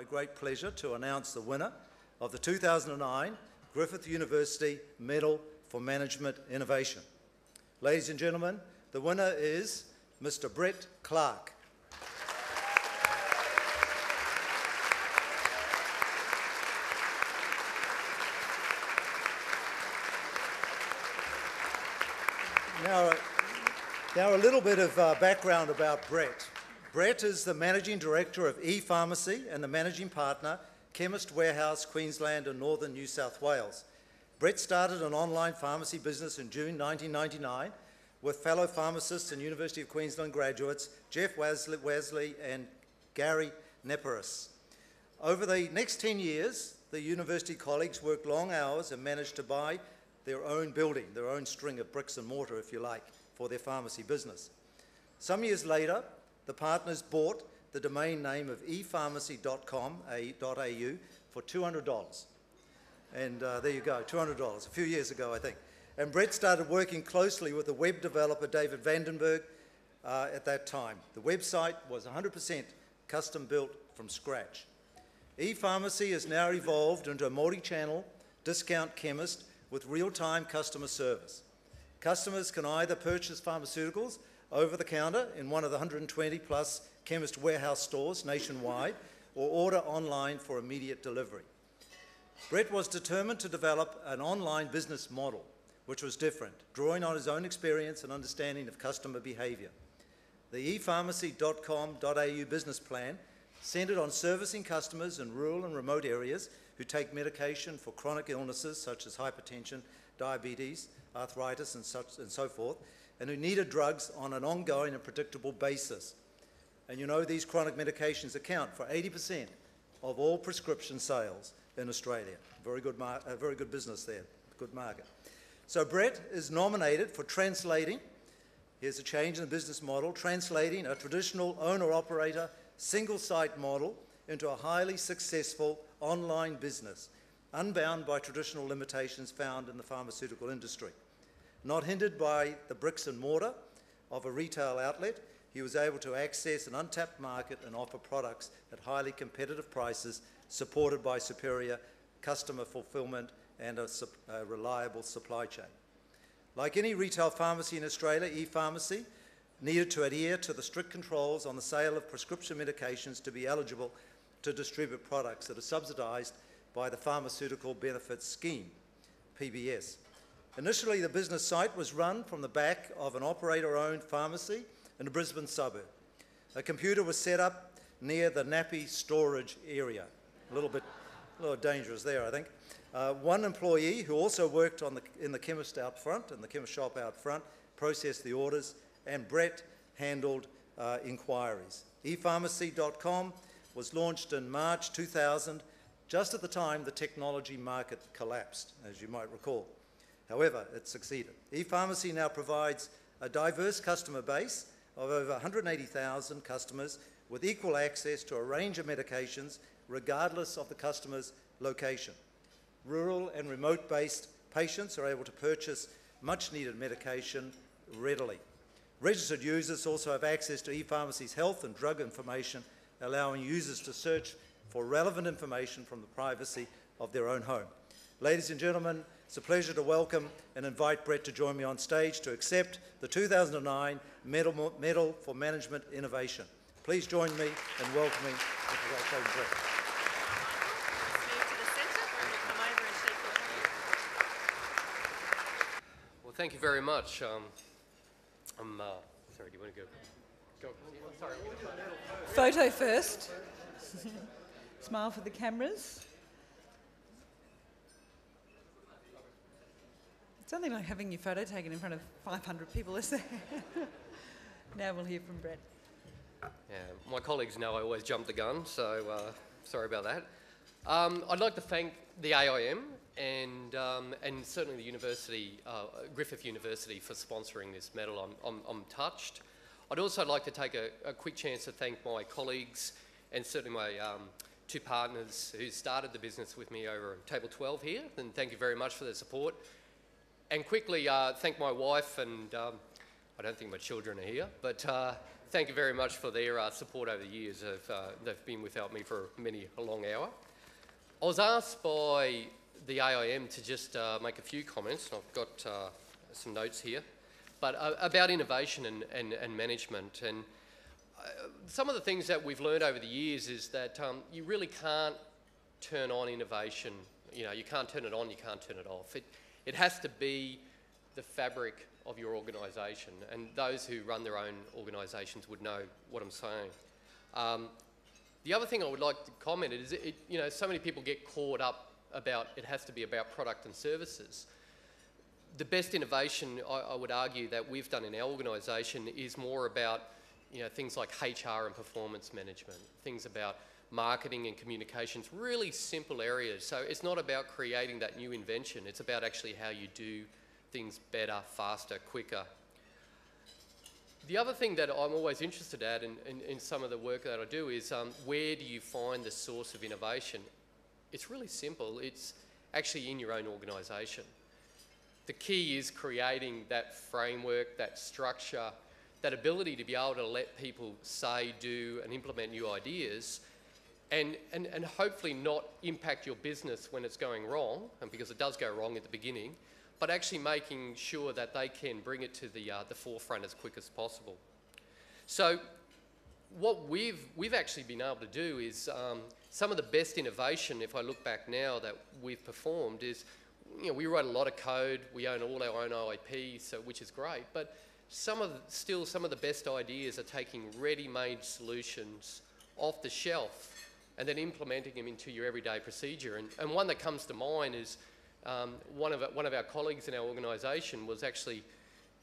my great pleasure to announce the winner of the 2009 Griffith University Medal for Management Innovation. Ladies and gentlemen, the winner is Mr. Brett Clark. Now a little bit of background about Brett. Brett is the Managing Director of ePharmacy and the Managing Partner, Chemist Warehouse, Queensland and Northern New South Wales. Brett started an online pharmacy business in June 1999 with fellow pharmacists and University of Queensland graduates Jeff Wesley and Gary Neperis. Over the next 10 years, the university colleagues worked long hours and managed to buy their own building, their own string of bricks and mortar, if you like, for their pharmacy business. Some years later, the partners bought the domain name of ePharmacy.com.au for $200. And there you go, $200, a few years ago, I think. And Brett started working closely with the web developer David Vandenberg at that time. The website was 100% custom built from scratch. ePharmacy has now evolved into a multi-channel discount chemist with real-time customer service. Customers can either purchase pharmaceuticals over the counter in one of the 120 plus Chemist Warehouse stores nationwide or order online for immediate delivery. Brett was determined to develop an online business model which was different, drawing on his own experience and understanding of customer behaviour. The ePharmacy.com.au business plan centred on servicing customers in rural and remote areas who take medication for chronic illnesses such as hypertension, diabetes, arthritis and so forth, and who needed drugs on an ongoing and predictable basis. And you know these chronic medications account for 80% of all prescription sales in Australia. Very good business there, good market. So Brett is nominated for translating, here's a change in the business model, translating a traditional owner-operator single-site model into a highly successful online business, unbound by traditional limitations found in the pharmaceutical industry. Not hindered by the bricks and mortar of a retail outlet, he was able to access an untapped market and offer products at highly competitive prices, supported by superior customer fulfillment and a reliable supply chain. Like any retail pharmacy in Australia, ePharmacy needed to adhere to the strict controls on the sale of prescription medications to be eligible to distribute products that are subsidised by the Pharmaceutical Benefits Scheme, PBS. Initially, the business site was run from the back of an operator-owned pharmacy in a Brisbane suburb. A computer was set up near the nappy storage area. A little dangerous there, I think. One employee who also worked in the chemist out front, in the chemist shop out front, processed the orders, and Brett handled inquiries. ePharmacy.com was launched in March 2000, just at the time the technology market collapsed, as you might recall. However, it succeeded. ePharmacy now provides a diverse customer base of over 180,000 customers with equal access to a range of medications regardless of the customer's location. Rural and remote-based patients are able to purchase much-needed medication readily. Registered users also have access to ePharmacy's health and drug information, allowing users to search for relevant information from the privacy of their own home. Ladies and gentlemen, it's a pleasure to welcome and invite Brett to join me on stage to accept the 2009 Medal for Management Innovation. Please join me in welcoming Brett. Well, thank you very much. Sorry, do you want to go? Sorry. Photo first. Smile for the cameras. It's something like having your photo taken in front of 500 people, isn't it? Now we'll hear from Brett. Yeah, my colleagues know I always jump the gun, so sorry about that. I'd like to thank the AIM and certainly the university, Griffith University, for sponsoring this medal. I'm touched. I'd also like to take a quick chance to thank my colleagues and certainly my two partners who started the business with me over table 12 here, and thank you very much for their support. And quickly thank my wife and I don't think my children are here, but thank you very much for their support over the years. They've been without me for many a long hour. I was asked by the AIM to just make a few comments. I've got some notes here, but about innovation and management. And some of the things that we've learned over the years is that you really can't turn on innovation. You know, you can't turn it on, you can't turn it off. It has to be the fabric of your organisation, and those who run their own organisations would know what I'm saying. The other thing I would like to comment is, you know, so many people get caught up about it has to be about product and services. The best innovation, I would argue, that we've done in our organisation is more about, you know, things like HR and performance management, things about marketing and communications, really simple areas. So it's not about creating that new invention, it's about actually how you do things better, faster, quicker. The other thing that I'm always interested at in some of the work that I do is where do you find the source of innovation? It's really simple. It's actually in your own organisation. The key is creating that framework, that structure, that ability to be able to let people say, do and implement new ideas, and hopefully not impact your business when it's going wrong, and because it does go wrong at the beginning, but actually making sure that they can bring it to the forefront as quick as possible. So what we've actually been able to do is some of the best innovation, if I look back now, that we've performed is, you know, we write a lot of code, we own all our own IP, so, which is great, but still some of the best ideas are taking ready-made solutions off the shelf and then implementing them into your everyday procedure. And one that comes to mind is one of our colleagues in our organisation was actually,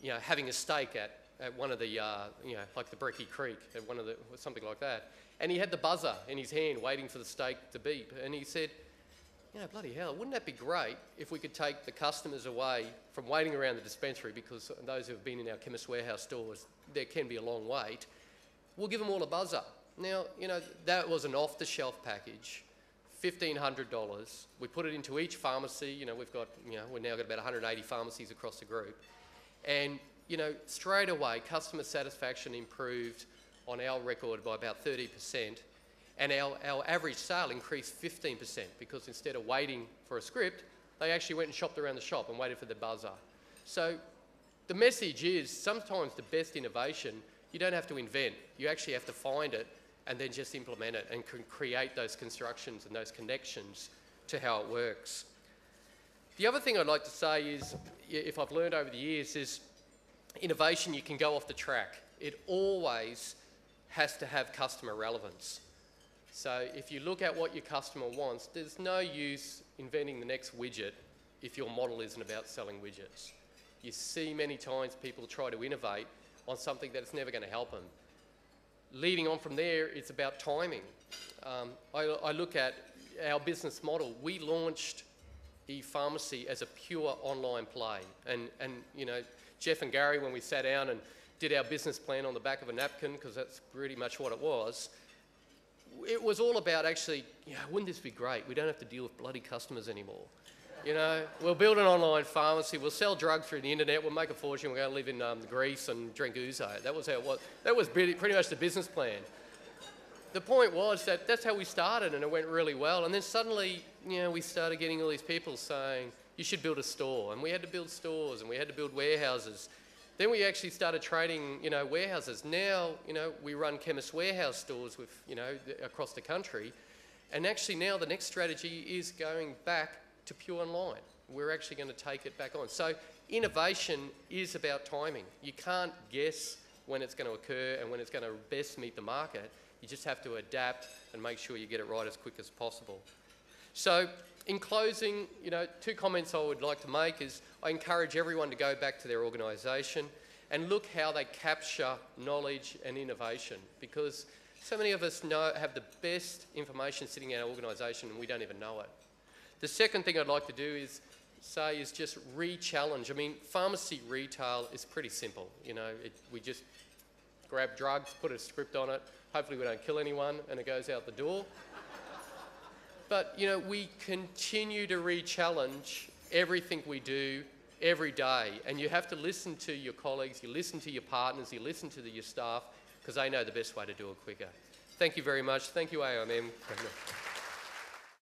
you know, having a steak at one of the, you know, like the Brecky Creek, at one of the, something like that. And he had the buzzer in his hand waiting for the steak to beep. And he said, you know, bloody hell, wouldn't that be great if we could take the customers away from waiting around the dispensary, because those who have been in our Chemist Warehouse stores, there can be a long wait. We'll give them all a buzzer. Now, you know, that was an off-the-shelf package, $1,500. We put it into each pharmacy. You know, we've now got about 180 pharmacies across the group. And, you know, straight away, customer satisfaction improved on our record by about 30%. And our average sale increased 15%, because instead of waiting for a script, they actually went and shopped around the shop and waited for the buzzer. So the message is, sometimes the best innovation, you don't have to invent. You actually have to find it and then just implement it and can create those constructions and those connections to how it works. The other thing I'd like to say is, if I've learned over the years, is innovation, you can go off the track. It always has to have customer relevance. So if you look at what your customer wants, there's no use inventing the next widget if your model isn't about selling widgets. You see many times people try to innovate on something that's never going to help them. Leading on from there, it's about timing. I look at our business model. We launched ePharmacy as a pure online play. And you know, Jeff and Gary, when we sat down and did our business plan on the back of a napkin, because that's pretty much what it was all about actually, you know, wouldn't this be great? We don't have to deal with bloody customers anymore. You know, we'll build an online pharmacy, we'll sell drugs through the internet, we'll make a fortune, we're going to live in Greece and drink ouzo. That was how it was. That was pretty much the business plan. The point was that that's how we started, and it went really well. And then suddenly, you know, we started getting all these people saying, you should build a store. And we had to build stores, and we had to build warehouses. Then we actually started trading, you know, warehouses. Now, you know, we run Chemist Warehouse stores with, you know, across the country. And actually now the next strategy is going back to pure online. We're actually going to take it back on. So innovation is about timing. You can't guess when it's going to occur and when it's going to best meet the market. You just have to adapt and make sure you get it right as quick as possible. So in closing, you know, two comments I would like to make is I encourage everyone to go back to their organisation and look how they capture knowledge and innovation, because so many of us have the best information sitting in our organisation and we don't even know it. The second thing I'd like to do is just re-challenge. I mean, pharmacy retail is pretty simple. You know, we just grab drugs, put a script on it, hopefully we don't kill anyone, and it goes out the door. But, you know, we continue to re-challenge everything we do every day, and you have to listen to your colleagues, you listen to your partners, you listen to your staff, because they know the best way to do it quicker. Thank you very much. Thank you, AIM.